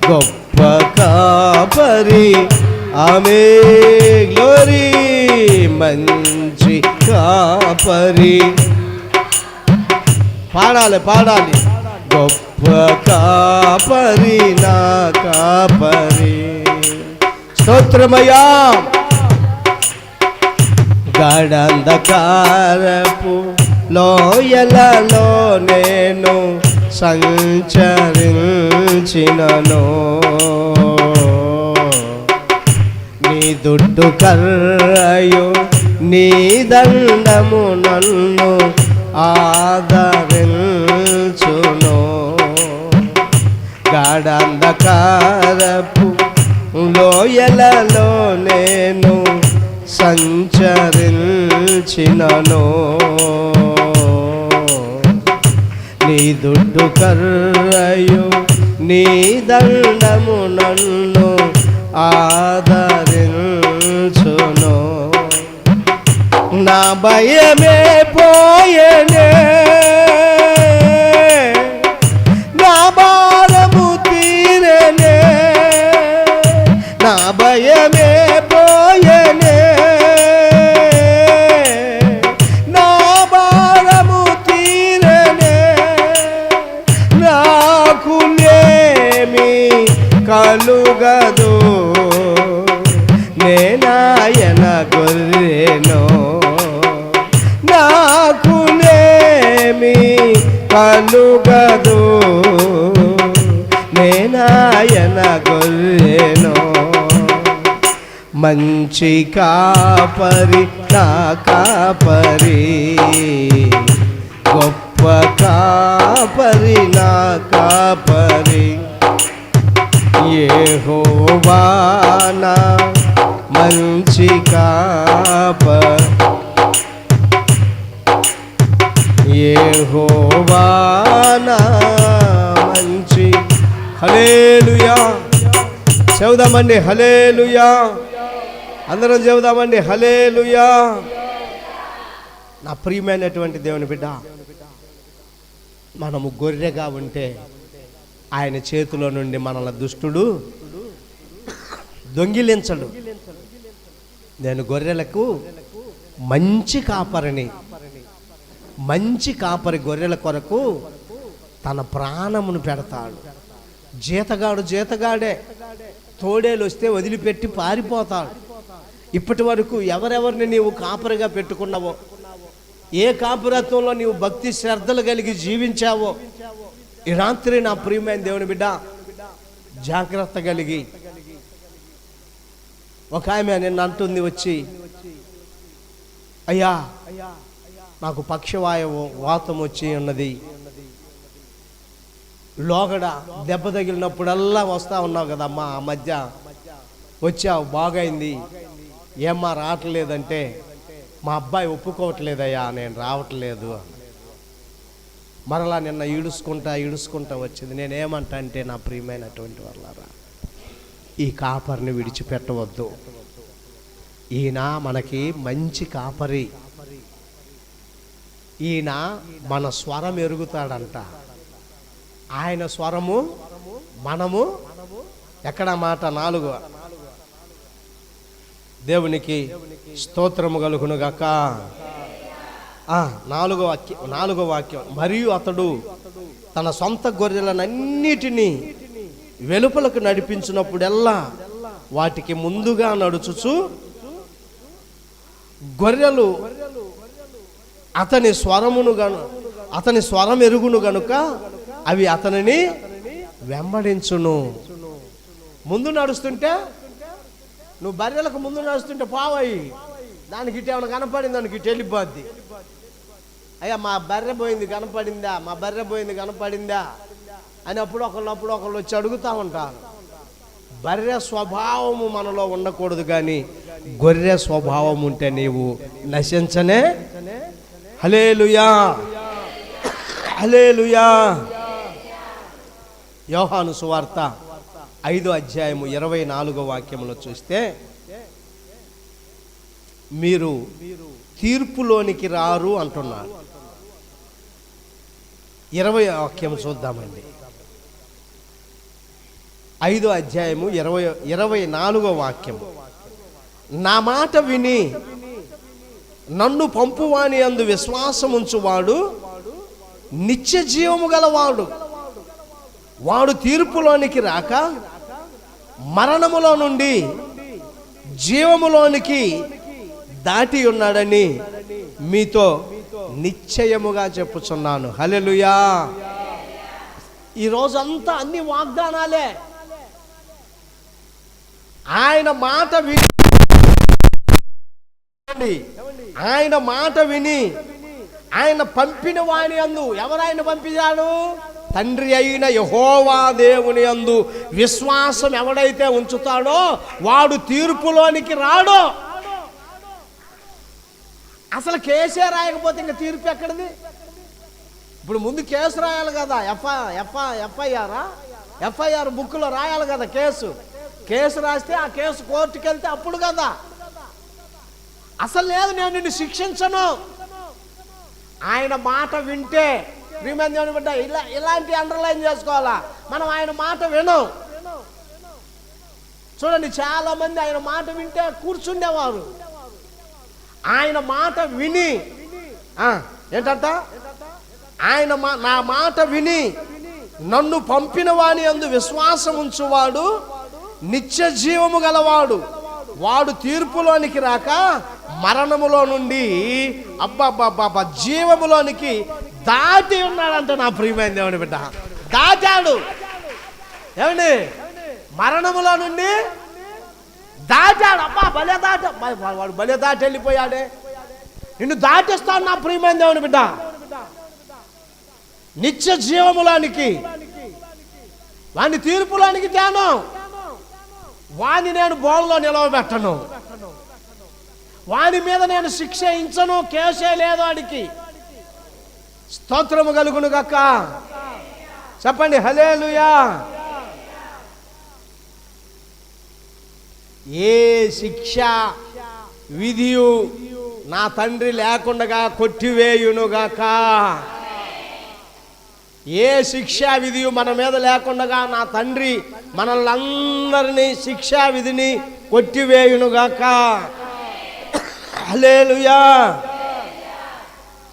Speaker 1: గొప్ప కాపరి, ఆమె గ్లోరీ. మంచి కాపరి. పాడాలి పాడాలి. గొప్ప కాపరి నా కాపరి. స్తోత్రమయ్యా. గాఢంధకారపు లోయలలో నేను సంచరించినను, నీ దుడ్డు కర్రయు నీ దండము నన్ను ఆదరించును, గాఢంధకారపు లోయలలో నేను సంచరించినను, నీ దుడ్డు కర్రయు నీ దండము నన్ను ఆదరించును, నా భయమే పోయెనే, నా భారము తీరెనే, నా భయమే పోయెనే, నా భారము తీరెనే, నాకునేమి కలుగదు, నేనాయన గొర్రెనో, నాకునేమి కలుగదు, నేనాయన గొర్రెనో. మంచి కాపరి నా కాపరి, గొప్ప కాపరి నా కాపరి, యెహోవా నా మంచి కాపరి, యెహోవా నా మంచి. హల్లెలూయా చెబుదామండి, హల్లెలూయా అందరం చెబుదామండి, హల్లెలూయా. నా ప్రియమైనటువంటి దేవుని బిడ్డ, మనము గొర్రెగా ఉంటే ఆయన చేతిలో నుండి మనల్ని దుష్టుడు దొంగిలించడు. నేను గొర్రెలకు మంచి కాపరిని. మంచి కాపరి గొర్రెల కొరకు తన ప్రాణమును పెడతాడు. జీతగాడు జీతగాడే, తోడేలు వస్తే వదిలిపెట్టి పారిపోతాడు. ఇప్పటి వరకు ఎవరెవరిని నీవు కాపరిగా పెట్టుకున్నావో, ఏ కాపురత్వంలో నీవు భక్తి శ్రద్ధలు కలిగి జీవించావో, ఈ రాత్రి నా ప్రియమైన దేవుని బిడ్డ జాగ్రత్త కలిగి. ఒక ఆమె నిన్న అంటుంది వచ్చి, అయ్యా నాకు పక్షవాయువు వాతం వచ్చి ఉన్నది, లోగడ దెబ్బ తగిలినప్పుడల్లా వస్తా ఉన్నావు కదమ్మా, ఆ మధ్య వచ్చావు బాగైంది, ఏమ్మా రావట్లేదంటే మా అబ్బాయి ఒప్పుకోవట్లేదయ్యా నేను రావట్లేదు. మరలా నిన్న ఈడుచుకుంటా వచ్చింది. నేనేమంటా అంటే నా ప్రియమైనటువంటి వాళ్ళారా, ఈ కాపరిని విడిచిపెట్టవద్దు. ఈయన మనకి మంచి కాపరి. ఈయన మన స్వరం ఎరుగుతాడంట. ఆయన స్వరము మనము ఎక్కడ మాట 4 దేవునికి స్తోత్రము కలుగును గాక. 4వ వాక్యం, మరియు అతడు తన సొంత గొర్రెలనన్నిటినీ వెలుపలకు నడిపించినప్పుడెల్లా వాటికి ముందుగా నడుచుచు గొర్రెలు అతని స్వరం ఎరుగును గనుక అవి అతనిని వెంబడించును. ముందు నడుస్తుంటే, నువ్వు బర్రెలకు ముందు నడుస్తుంటే పావయి, దానికి ఇటు ఏమైనా కనపడింది దానికి ఇటు వెళ్ళిపోద్ది. అయ్యా మా బర్రె పోయింది కనపడిందా, మా బర్రె పోయింది కనపడిందా అని అప్పుడు ఒకళ్ళు వచ్చి అడుగుతూ ఉంటారు. బర్రె స్వభావము మనలో ఉండకూడదు, కానీ గొర్రె స్వభావం ఉంటే నీవు నశించనే. హల్లెలూయా హల్లెలూయా. యోహాను సువార్త 5వ అధ్యాయము 24వ వాక్యములో చూస్తే, మీరు తీర్పులోనికి రారు అంటున్నారు. 20వ వాక్యం చూద్దామండి. 5వ అధ్యాయము 24వ వాక్యము, నా మాట విని నన్ను పంపువాని యందు విశ్వాసముంచువాడు నిత్య జీవము గలవాడు, వాడు తీర్పులోనికి రాక మరణములో నుండి జీవములోనికి దాటి ఉన్నాడని మీతో నిశ్చయముగా చెప్పుచున్నాను. హల్లెలూయా. ఈ రోజంతా అన్ని వాగ్దానాలే. ఆయన మాట విని ఆయన పంపిన వాని యందు, ఎవరాయన పంపించాడు? తండ్రి అయిన యెహోవా దేవుని యందు విశ్వాసం ఎవడైతే ఉంచుతాడో వాడు తీర్పులోనికి రాడు. అసలు కేసే రాయకపోతే ఇంకా తీర్పు ఎక్కడిది? ఇప్పుడు ముందు కేసు రాయాలి కదా, ఎఫ్ఐఆర్ బుక్లో రాయాలి కదా. కేసు రాస్తే ఆ కేసు కోర్టుకి వెళ్తే అప్పుడు కదా. అసలు లేదు, నేను నిన్ను శిక్షించను. ఆయన మాట వింటే, ఇలాంటి అండర్లైన్ చేసుకోవాలా, మనం ఆయన మాట వినం. చూడండి, చాలా మంది ఆయన మాట వింటే కూర్చుండేవారు. ఆయన మాట విని ఏంటంట, నా మాట విని నన్ను పంపిన వాని యందు విశ్వాసం ఉంచువాడు నిత్య జీవము గలవాడు, వాడు తీర్పులోనికి రాక మరణములో నుండి అబ్బా జీవములోనికి దాటి ఉన్నాడంట. నా ప్రియమైన దేవుని బిడ్డ, దాటాడు. ఏమండి? మరణములో నుండి దాటాడు. అబ్బా భలే వాడు భలే దాటి వెళ్ళిపోయాడే. నిన్ను దాటిస్తాను నా ప్రియమైన దేవుని బిడ్డ, నిత్య జీవములానికి, వాని తీర్పులానికి ధ్యానం. వాని నేను బోల్లో నిలవబెట్టను, వాని మీద నేను శిక్షించను, కేసే లేదు వాడికి. స్తోత్రము కలుగును గాక. చెప్పండి హల్లెలూయా. ఏ శిక్ష విధియు నా తండ్రి లేకుండా కొట్టివేయునుగాక. ఏ శిక్షా విధియు మన మీద లేకుండా నా తండ్రి మనల్ని అందరినీ శిక్షా విధిని కొట్టివేయునుగాక. హల్లెలూయా.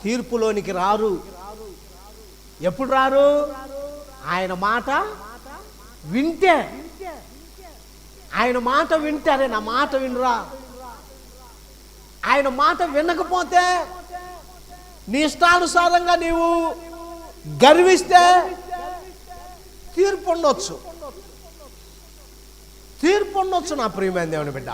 Speaker 1: తీర్పులోనికి రారు. ఎప్పుడు రారు? ఆయన మాట వింటే. ఆయన మాట వింటారే, నా మాట వినరా. ఆయన మాట వినకపోతే నీ ఇష్టానుసారంగా నీవు గర్విస్తే తీర్పు ఉండొచ్చు, తీర్పు ఉండొచ్చు నా ప్రియమైన దేవుని బిడ్డ.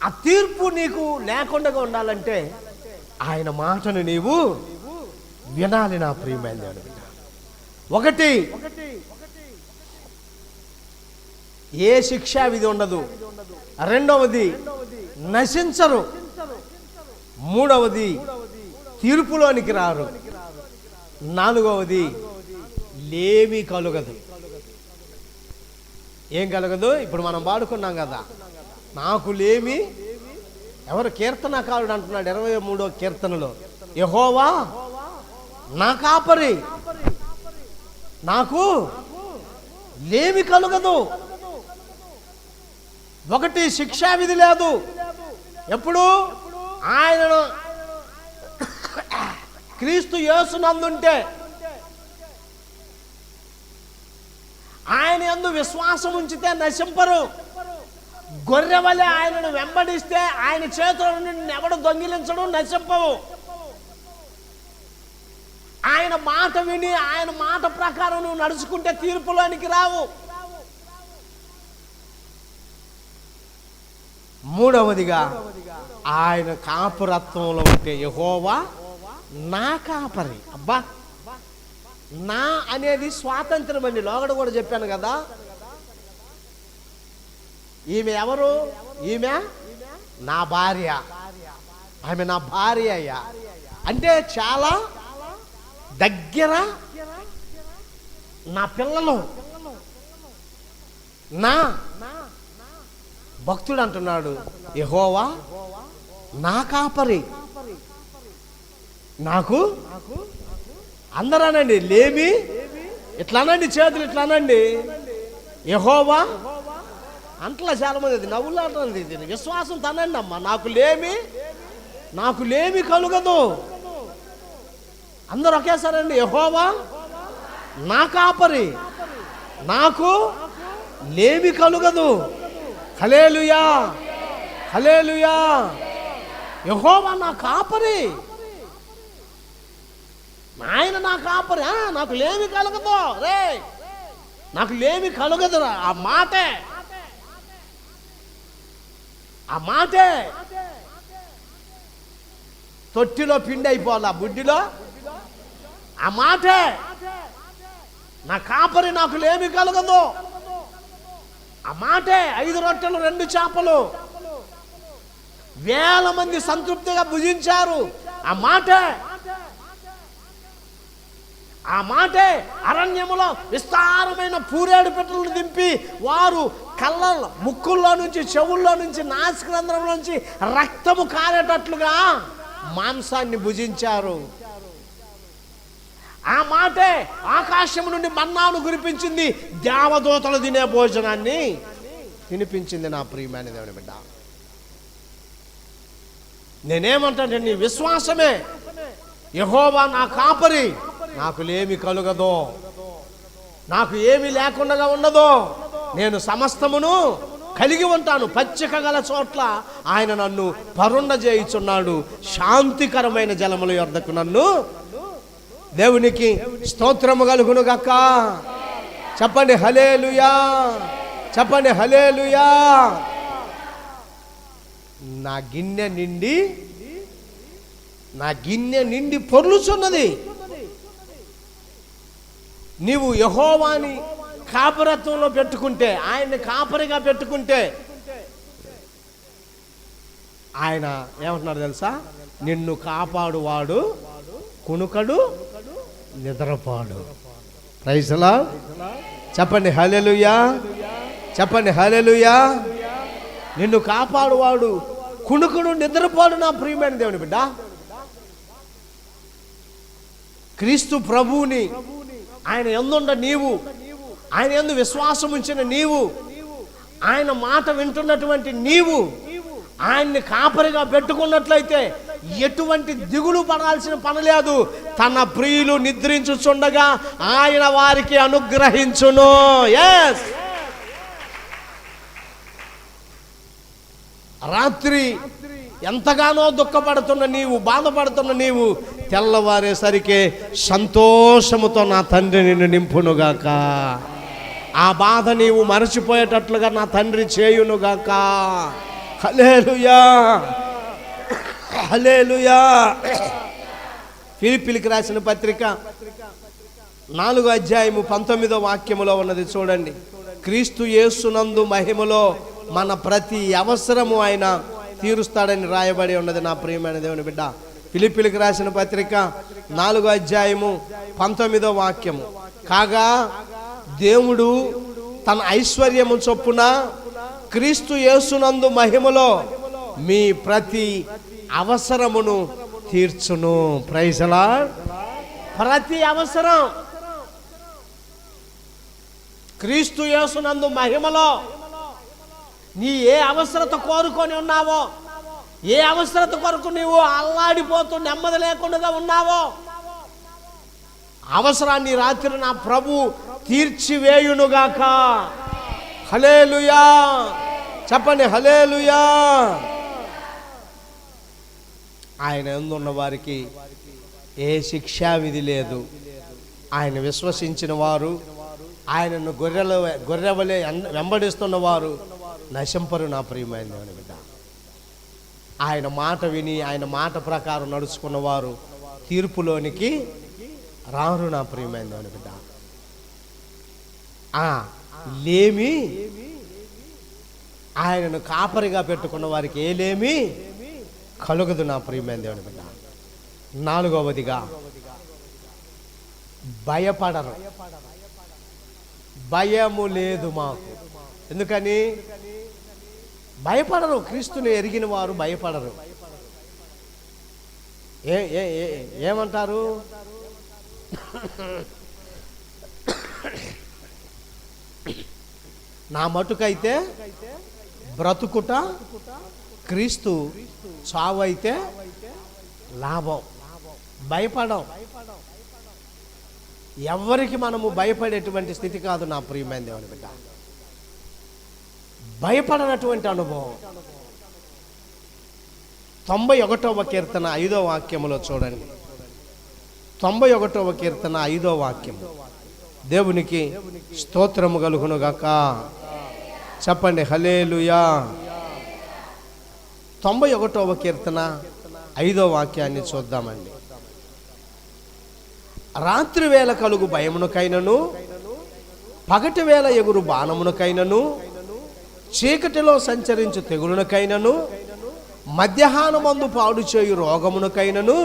Speaker 1: ఆ తీర్పు నీకు లేకుండా ఉండాలంటే ఆయన మాటను నీవు వినాలి నా ప్రియమైన దేవుని బిడ్డ. ఒకటి, ఏ శిక్షా విధి ఉండదు. రెండవది, నశించరు. మూడవది, తీర్పులోనికి రారు. నాలుగవది, లేమి కలుగదు. ఏం కలగదు? ఇప్పుడు మనం పాడుకున్నాం కదా, నాకు లేమి. ఎవరు? కీర్తనకారుడు అంటున్నాడు 23వ కీర్తనలో, యెహోవా నా కాపరి, నాకు లేమి కలుగదు. ఒకటి, శిక్షా విధి లేదు. ఎప్పుడు? ఆయనను క్రీస్తు యేసునందుంటే, ఆయన యందు విశ్వాసం ఉంచితే నశింపరు. గొర్రె వలె ఆయనను వెంబడిస్తే ఆయన చేతుల నుండి ఎవడు దొంగిలించడు, నశింపవు. ఆయన మాట విని ఆయన మాట ప్రకారం నువ్వు నడుచుకుంటే తీర్పులోనికి రావు. మూడవదిగా, ఆయన కాపురత్వంలో ఉంటే, యెహోవా నా కాపరి. అబ్బా, నా అనేది స్వాతంత్రం అండి. లోగడ కూడా చెప్పాను కదా. ఈమె ఎవరు? ఈమె నా భార్య. ఆమె నా భార్య అయ్యా అంటే చాలా దగ్గర. నా పిల్లలు. నా భక్తుడు అంటున్నాడు, యెహోవా నా కాపరి, నాకు అందరానండి లేమి. ఇట్లానండి, చేతులు ఇట్లానండి, యెహోవా అంటలా. చాలా మంది నవ్వులు అంటుంది. ఇది విశ్వాసం తనండి అమ్మా. నాకు లేమి కలుగదు. అందరూ ఒకేసారండి, యెహోవా నా కాపరి, నాకు లేమి కలుగదు. హల్లెలూయా, హల్లెలూయా. యెహోవా నా కాపరి, ఆయన నా కాపరి, నాకు లేమి కలగదు. రే, నాకు లేమి కలగదురా. ఆ మాటే, ఆ మాటే. తొట్టిలో పిండి అయిపోవాలా, బుడ్డిలో. ఆ మాటే, నా కాపరి, నాకు లేమి కలగదు. ఆ మాటే. 5 రొట్టెలు 2 చేపలు, వేల మంది సంతృప్తిగా భుజించారు. ఆ మాటే, ఆ మాటే. అరణ్యములో విస్తారమైన పూరేడు పెట్టెలను దింపి వారు కళ్ళ ముక్కుల్లో నుంచి, చెవుల్లో నుంచి, నాసికారంధ్రంలో నుంచి రక్తము కారేటట్లుగా మాంసాన్ని భుజించారు. ఆ మాటే ఆకాశం నుండి మన్నాను కురిపించింది, దేవదూతలు తినే భోజనాన్ని తినిపించింది నా ప్రియమైన దేవుని బిడ్డ. నేనేమంటాను, నీ విశ్వాసమే. యెహోవా నా కాపరి, నాకు లేమి కలుగదో, నాకు ఏమి లేకుండా ఉండదో. నేను సమస్తమును కలిగి ఉంటాను. పచ్చిక గల చోట్ల ఆయన నన్ను పరుండ చేయుచున్నాడు. శాంతికరమైన జలముల యొద్దకు నన్ను. దేవునికి స్తోత్రము కలుగును గాక. చెప్పండి హల్లెలూయా, చెప్పండి హల్లెలూయా. నా గిన్నె నిండి పొర్లుచున్నది. నీవు యెహోవాని కాపరత్వంలో పెట్టుకుంటే, ఆయన్ని కాపరిగా పెట్టుకుంటే, ఆయన ఏమంటున్నాడు తెలుసా? నిన్ను కాపాడువాడు కునుకడు నిద్రపాడు. Praise the lord. చెప్పండి హల్లెలూయా, చెప్పండి హల్లెలూయా. నిన్ను కాపాడువాడు కునుకుడు నిద్రపాడు నా ప్రియమైన దేవుని బిడ్డ. క్రీస్తు ప్రభువుని ఆయన యందుండ నీవు, ఆయన యందు విశ్వాసం ఉంచిన నీవు, ఆయన మాట వింటున్నటువంటి నీవు ఆయన్ని కాపరిగా పెట్టుకున్నట్లయితే ఎటువంటి దిగులు పడాల్సిన పని లేదు. తన ప్రియులు నిద్రించుచుండగా ఆయన వారికి అనుగ్రహించును. ఎస్, రాత్రి ఎంతగానో దుఃఖపడుతున్న నీవు, బాధపడుతున్న నీవు, తెల్లవారేసరికి సంతోషముతో నా తండ్రి నిన్ను నింపునుగాక. ఆ బాధ నీవు మరచిపోయేటట్లుగా నా తండ్రి చేయునుగాక. హల్లెలూయా, హల్లెలూయా. ఫిలిప్పీయులకు రాసిన పత్రిక 4:19 ఉన్నది చూడండి. క్రీస్తు యేసునందు మహిమలో మన ప్రతి అవసరము ఆయన తీరుస్తాడని రాయబడి ఉన్నది నా ప్రియమైన దేవుని బిడ్డ. ఫిలిప్పీయులకు రాసిన పత్రిక 4:19. కాగా దేవుడు తన ఐశ్వర్యము చొప్పున క్రీస్తు యేసునందు మహిమలో మీ ప్రతి అవసరమును తీర్చును. Praise the lord. ప్రతి అవసరం క్రీస్తు యేసునందు మహిమలో నీ ఏ అవసరత కోరుకొని ఉన్నావో, ఏ అవసరత కొరకు నీవు అల్లాడిపోతూ నెమ్మది లేకుండా ఉన్నావో, అవసరాన్ని రాత్రి నా ప్రభు తీర్చివేయునుగాక. హల్లెలూయా, చెప్పండి హల్లెలూయా. ఆయన యందున్న వారికి ఏ శిక్షా విధి లేదు. ఆయన విశ్వసించిన వారు, ఆయనను గొర్రెవలే వెంబడిస్తున్న వారు నశింపరు నా ప్రియమైన దేవుని బిడ్డ. ఆయన మాట విని ఆయన మాట ప్రకారం నడుచుకున్న వారు తీర్పులోనికి రారు నా ప్రియమైన దేవుని బిడ్డ. లేమి ఆయనను కాపరిగా పెట్టుకున్న వారికి ఏ లేమి కలుగదు నా ప్రియమైన దేవుని బిడ్డ. 4వదిగా భయపడరు. భయము లేదు మాకు. ఎందుకని భయపడరు? క్రీస్తుని ఎరిగిన వారు భయపడరు. ఏమంటారు? నా మటుకైతే బ్రతుకుట క్రీస్తు, చావు అయితే లాభం. భయపడం. ఎవరికి మనము భయపడేటువంటి స్థితి కాదు నా ప్రియమైన దేవుని బిడ్డ. భయపడనటువంటి అనుభవం. 91వ కీర్తన 5వ వాక్యములో చూడండి. 91వ కీర్తన 5వ వాక్యం. దేవునికి స్తోత్రము కలుగునుగాక. చెప్పండి హల్లెలూయా. 91వ కీర్తన 5వ వాక్యాన్ని చూద్దామండి. రాత్రి వేళ కలుగు భయమునకైనను, పగటి వేళ ఎగురు బాణమునకైనను, చీకటిలో సంచరించు తెగులునకైనను, మధ్యాహ్నమందు పాడు చేయు రోగమునకైనను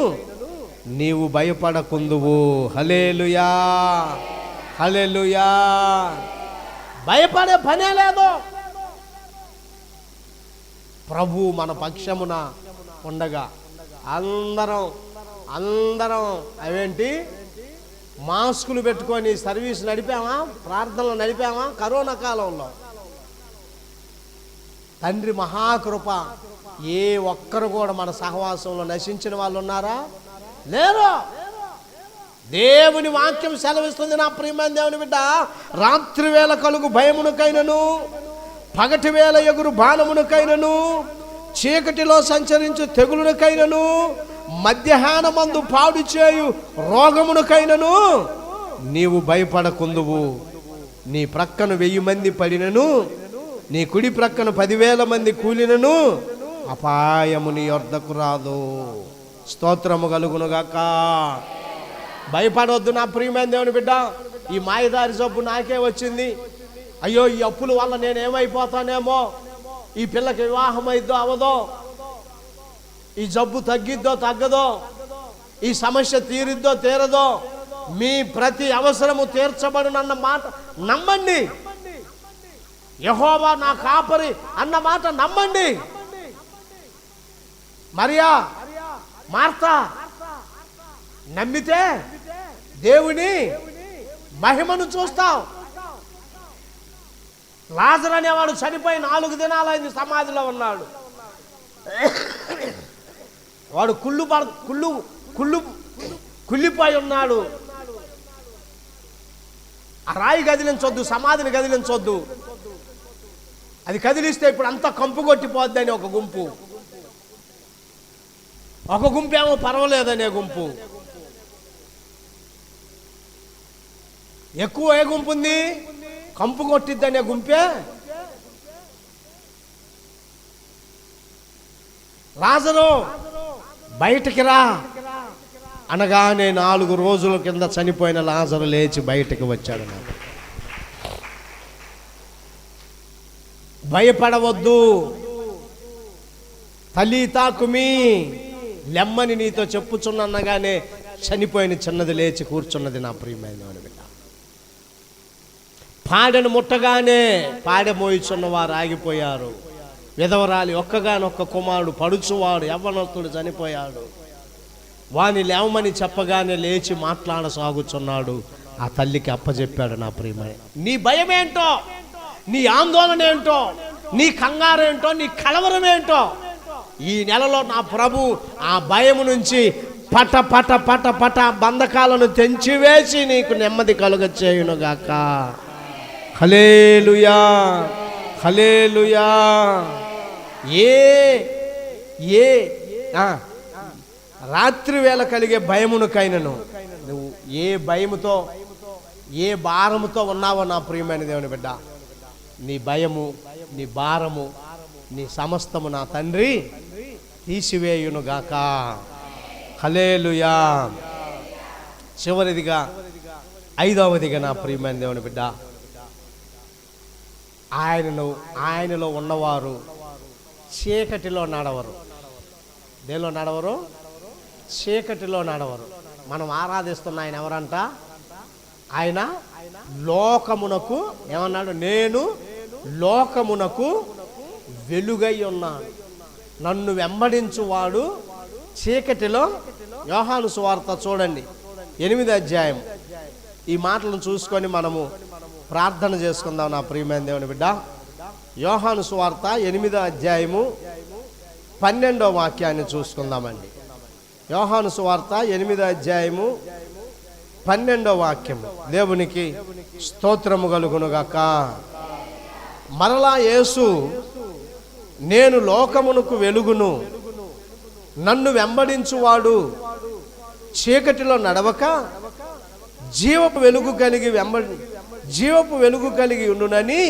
Speaker 1: నీవు భయపడకుందువు. హల్లెలూయా, హల్లెలూయా. భయపడే పనే లేదు. ప్రభు మన పక్షమున ఉండగా అందరం అవేంటి మాస్కులు పెట్టుకొని సర్వీస్ నడిపామా, ప్రార్థనలు నడిపామా కరోనా కాలంలో. తండ్రి మహాకృప. ఏ ఒక్కరు కూడా మన సహవాసంలో నశించిన వాళ్ళు ఉన్నారా? లేరు. దేవుని వాక్యం సెలవిస్తుంది నా ప్రియమైన దేవుని బిడ్డ. రాత్రి వేళ కలుగు భయమునకైనను, పగటి వేళ ఎగురు బాణమునకైనను, చీకటిలో సంచరించు తెగులునకైనను, మధ్యాహ్నమందు పాడు చేయు రోగమునకైనను నీవు భయపడకుందువు. నీ ప్రక్కన 1000 మంది పడినను, నీ కుడి ప్రక్కన 10,000 మంది కూలినను అపాయము నీ యొద్దకు రాదు. స్తోత్రము కలుగునుగాక. భయపడవద్దు నా ప్రియమైన దేవుని బిడ్డ. ఈ మాయదారి జబ్బు నాకే వచ్చింది, అయ్యో ఈ అప్పుల వల్ల నేనేమైపోతానేమో, ఈ పిల్లకి వివాహం అయిద్దో అవదో, ఈ జబ్బు తగ్గిద్దో తగ్గదో, ఈ సమస్య తీరిద్దో తీరదో, మీ ప్రతి అవసరము తీర్చబడునన్న మాట నమ్మండి. యెహోవా నా కాపరి అన్న మాట నమ్మండి. మరియా, మార్తా నమ్మితే దేవుని మహిమను చూస్తాం. లాజరు అనేవాడు చనిపోయి 4 దినాలైంది, సమాధిలో ఉన్నాడు. వాడు కుళ్ళిపోయి ఉన్నాడు. ఆ రాయి కదిలించొద్దు, సమాధిని కదిలించొద్దు. అది కదిలిస్తే ఇప్పుడు అంతా కంపు కొట్టిపోద్ది అని ఒక గుంపు, ఒక గుంపు ఏమో పర్వాలేదనే గుంపు. ఎక్కువ ఏ గుంపు ఉంది? కంపు కొట్టిద్దనే గుంపే. లాజరు బయటికి రా అనగానే 4 రోజుల కింద చనిపోయిన లాజరు లేచి బయటికి వచ్చాడు. భయపడవద్దు, తలీతా కుమి, లెమ్మని నీతో చెప్పుచున్నగానే చనిపోయిన చిన్నది లేచి కూర్చున్నది. నా ప్రియమైన బిడ్డ, పాడెను ముట్టగానే పాడె మోయిచున్న వారు ఆగిపోయారు. విధవరాలి ఒక్కగానొక్క కుమారుడు పడుచువాడు యవ్వనస్తుడు చనిపోయాడు. వాని లేవమని చెప్పగానే లేచి మాట్లాడసాగుచున్నాడు. ఆ తల్లికి అప్పచెప్పాడు. నా ప్రియమైన, నీ భయం ఏంటో, నీ ఆందోళన ఏంటో, నీ కంగారేంటో, నీ కలవరమేంటో ఈ నెలలో నా ప్రభు ఆ భయం నుంచి పట పట పట పట బంధకాలను తెంచివేసి నీకు నెమ్మది కలుగచేయునుగాక. హల్లెలూయా, హల్లెలూయా. ఏ రాత్రి వేళ కలిగే భయమునకైనను నువ్వు ఏ భయముతో, ఏ భారముతో ఉన్నావో నా ప్రియమైన దేవుని బిడ్డ, నీ భయము, నీ భారము, నీ సమస్తము నా తండ్రి తీసివేయునుగాక. హల్లెలూయా. చివరిదిగా 5వదిగా నా ప్రియమైన దేవుని బిడ్డ, ఆయనలో ఉన్నవారు చీకటిలో నడవరు. దేనిలో నడవరు? చీకటిలో నడవరు. మనం ఆరాధిస్తున్న ఆయన ఎవరంట? ఆయన లోకమునకు ఏమన్నాడు? నేను లోకమునకు వెలుగై ఉన్నాను, నన్ను వెంబడించువాడు చీకటిలో. యోహాను సువార్త చూడండి 8వ అధ్యాయం. ఈ మాటలను చూసుకొని మనము ప్రార్థన చేసుకుందాం నా ప్రియమైన దేవుని బిడ్డ. యోహాను సువార్త 8వ అధ్యాయము 12వ వాక్యాన్ని చూసుకుందామండి. యోహాను సువార్త 8వ అధ్యాయము 12వ వాక్యము. దేవునికి స్తోత్రము కలుగునుగాక. మరలా యేసు, నేను లోకమునకు వెలుగును, నన్ను వెంబడించువాడు చీకటిలో నడవక జీవపు వెలుగు కలిగి ఉండునని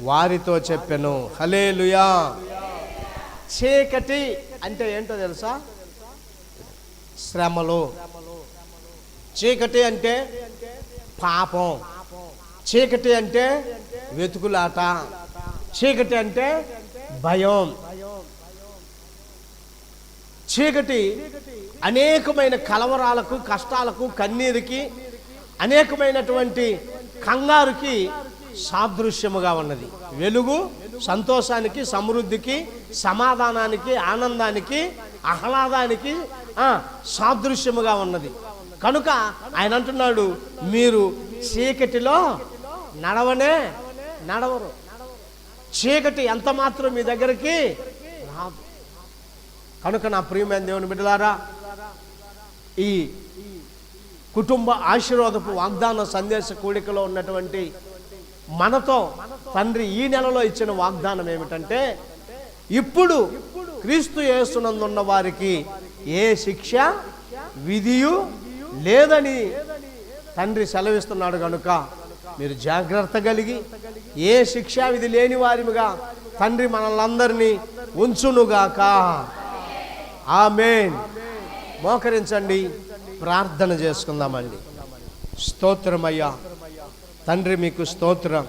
Speaker 1: వారితో చెప్పెను. హల్లెలూయా. చీకటి అంటే ఏంటో తెలుసా? శ్రమలు. చీకటి అంటే పాపం. చీకటి అంటే వెతుకులాట. చీకటి అంటే భయం. చీకటి అనేకమైన కలవరాలకు, కష్టాలకు, కన్నీరుకి, అనేకమైనటువంటి కంగారుకి సాదృశ్యముగా ఉన్నది. వెలుగు సంతోషానికి, సమృద్ధికి, సమాధానానికి, ఆనందానికి, ఆహ్లాదానికి సాదృశ్యముగా ఉన్నది. కనుక ఆయన అంటున్నాడు, మీరు చీకటిలో నడవరు. చీకటి ఎంత మాత్రం మీ దగ్గరికి రాదు. కనుక నా ప్రియమైన దేవుని బిడ్డలారా, ఈ కుటుంబ ఆశీర్వాదపు వాగ్దాన సందేశ కూడికలో ఉన్నటువంటి మనతో తండ్రి ఈ నెలలో ఇచ్చిన వాగ్దానం ఏమిటంటే, ఇప్పుడు క్రీస్తు యేసునందున్న వారికి ఏ శిక్ష విధియు లేదని తండ్రి సెలవిస్తున్నాడు. కనుక మీరు జాగ్రత్త కలిగి ఏ శిక్షా విధి లేని వారిగా తండ్రి మనల్ని ఉంచునుగాక. ఆమేన్. మోకరించండి, ప్రార్థన చేసుకుందామండి. స్తోత్రమయ్యా తండ్రి, మీకు స్తోత్రం.